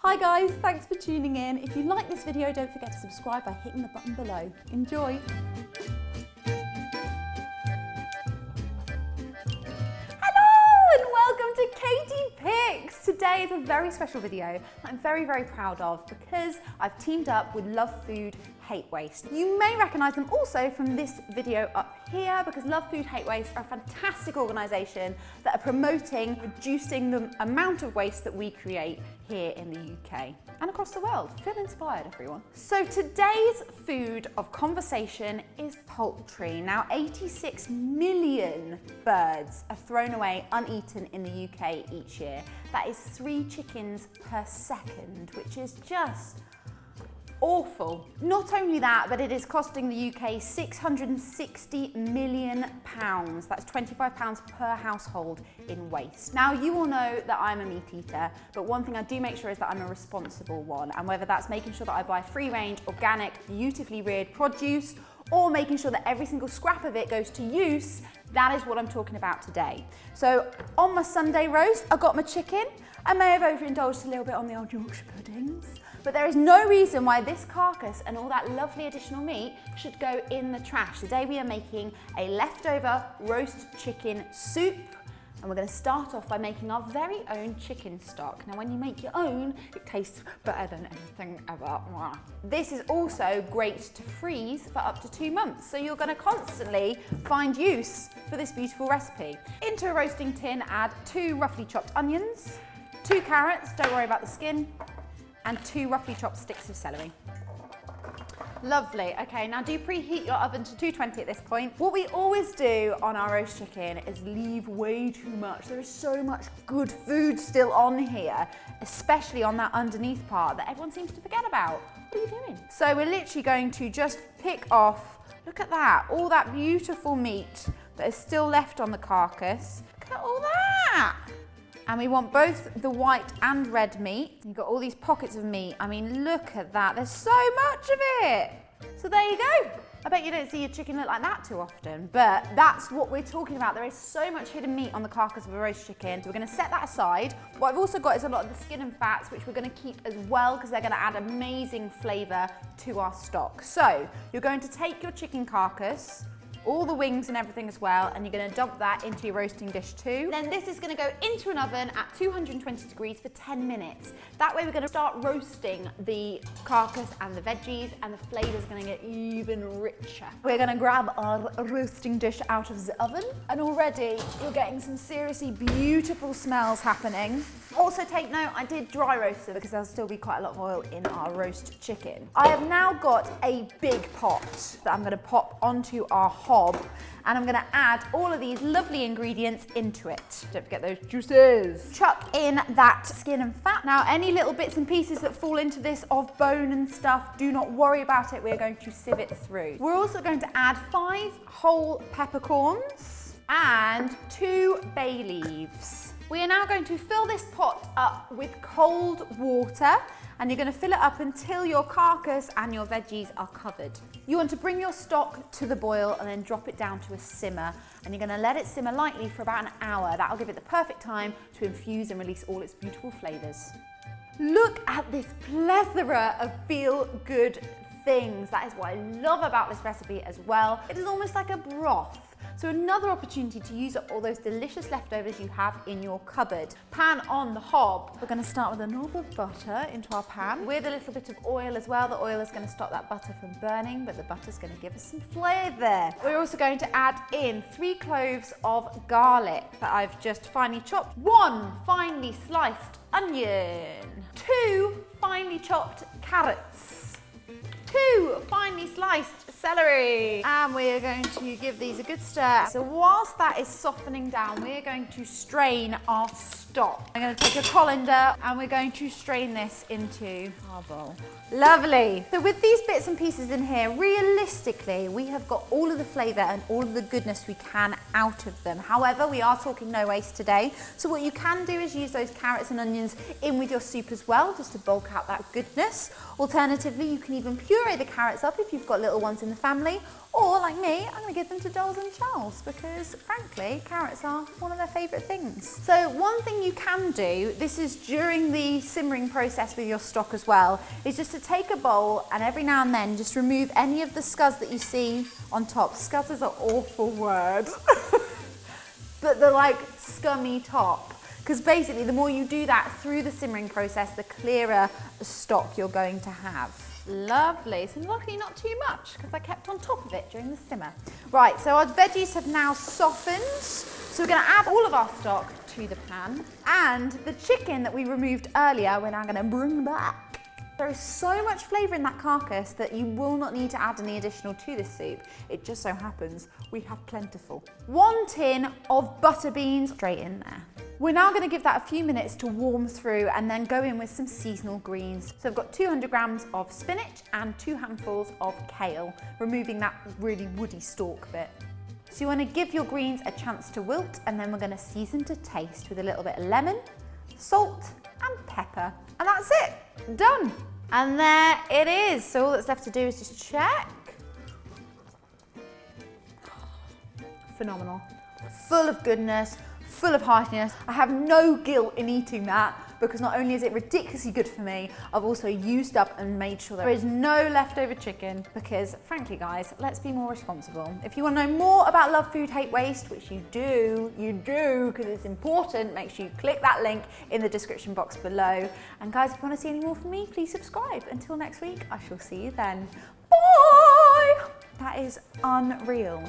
Hi guys, thanks for tuning in. If you like this video, don't forget to subscribe by hitting the button below. Enjoy. Welcome to Katie.Pix. Today is a very special video that I'm very, very proud of because I've teamed up with Love Food Hate Waste. You may recognise them also from this video up here because Love Food Hate Waste are a fantastic organisation that are promoting reducing the amount of waste that we create here in the UK and across the world. Feel inspired, everyone. So today's food of conversation is poultry. Now 86 million birds are thrown away uneaten in the UK each year. That is 3 chickens per second, which is just awful. Not only that, but it is costing the UK £660 million. That's £25 per household in waste. Now, you all know that I'm a meat eater, but one thing I do make sure is that I'm a responsible one. And whether that's making sure that I buy free range, organic, beautifully reared produce, or making sure that every single scrap of it goes to use, that is what I'm talking about today. So on my Sunday roast, I got my chicken. I may have overindulged a little bit on the old Yorkshire puddings, but there is no reason why this carcass and all that lovely additional meat should go in the trash. Today we are making a leftover roast chicken soup, and we're going to start off by making our very own chicken stock. Now when you make your own, it tastes better than anything ever. This is also great to freeze for up to 2 months, so you're going to constantly find use for this beautiful recipe. Into a roasting tin, add 2 roughly chopped onions, 2 carrots, don't worry about the skin, and 2 roughly chopped sticks of celery. Lovely. Okay, now do preheat your oven to 220 at this point. What we always do on our roast chicken is leave way too much. There is so much good food still on here, especially on that underneath part that everyone seems to forget about. What are you doing? So we're literally going to just pick off, look at that, all that beautiful meat that is still left on the carcass. Look at all that. And we want both the white and red meat. You've got all these pockets of meat. I mean, look at that. There's so much of it. So there you go. I bet you don't see your chicken look like that too often, but that's what we're talking about. There is so much hidden meat on the carcass of a roast chicken. So we're gonna set that aside. What I've also got is a lot of the skin and fats, which we're gonna keep as well because they're gonna add amazing flavor to our stock. So you're going to take your chicken carcass, all the wings and everything as well, and you're going to dump that into your roasting dish too. Then this is going to go into an oven at 220 degrees for 10 minutes. That way we're going to start roasting the carcass and the veggies, and the flavour's going to get even richer. We're going to grab our roasting dish out of the oven, and already you're getting some seriously beautiful smells happening. Also take note, I did dry roast it because there'll still be quite a lot of oil in our roast chicken. I have now got a big pot that I'm going to pop onto our hob, and I'm going to add all of these lovely ingredients into it. Don't forget those juices. Chuck in that skin and fat. Now any little bits and pieces that fall into this of bone and stuff, do not worry about it. We're going to sieve it through. We're also going to add 5 whole peppercorns and 2 bay leaves. We are now going to fill this pot up with cold water, and you're going to fill it up until your carcass and your veggies are covered. You want to bring your stock to the boil and then drop it down to a simmer, and you're going to let it simmer lightly for about an hour. That'll give it the perfect time to infuse and release all its beautiful flavours. Look at this plethora of feel-good things. That is what I love about this recipe as well. It is almost like a broth. So another opportunity to use up all those delicious leftovers you have in your cupboard. Pan on the hob. We're going to start with a knob of butter into our pan with a little bit of oil as well. The oil is going to stop that butter from burning, but the butter's going to give us some flavour. We're also going to add in 3 cloves of garlic that I've just finely chopped, 1 finely sliced onion, 2 finely chopped carrots, 2 finely sliced celery, and we're going to give these a good stir. So whilst that is softening down, we're going to strain our stock. I'm going to take a colander and we're going to strain this into our bowl. Lovely. So with these bits and pieces in here, realistically, we have got all of the flavour and all of the goodness we can out of them. However, we are talking no waste today. So what you can do is use those carrots and onions in with your soup as well, just to bulk out that goodness. Alternatively, you can even puree the carrots up if you've got little ones in the family, Or like me, I'm gonna give them to dolls and Charles because frankly, carrots are one of their favorite things. So one thing you can do, this is during the simmering process with your stock as well, is just to take a bowl and every now and then just remove any of the scuzz that you see on top. Scuzz is an awful word. But the like scummy top. Because basically the more you do that through the simmering process, the clearer stock you're going to have. Lovely, so luckily not too much because I kept on top of it during the simmer. Right, so our veggies have now softened. So we're gonna add all of our stock to the pan. And the chicken that we removed earlier, we're now gonna bring back. There is so much flavour in that carcass that you will not need to add any additional to this soup. It just so happens we have plentiful. 1 tin of butter beans straight in there. We're now going to give that a few minutes to warm through and then go in with some seasonal greens. So I've got 200 grams of spinach and 2 handfuls of kale, removing that really woody stalk bit. So you want to give your greens a chance to wilt and then we're going to season to taste with a little bit of lemon, salt and pepper. And that's it, done. And there it is. So all that's left to do is just check. Phenomenal, full of goodness, full of heartiness. I have no guilt in eating that because not only is it ridiculously good for me, I've also used up and made sure there is no leftover chicken because frankly guys, let's be more responsible. If you want to know more about Love Food, Hate Waste, which you do because it's important, make sure you click that link in the description box below. And guys, if you want to see any more from me, please subscribe. Until next week, I shall see you then. Bye! That is unreal.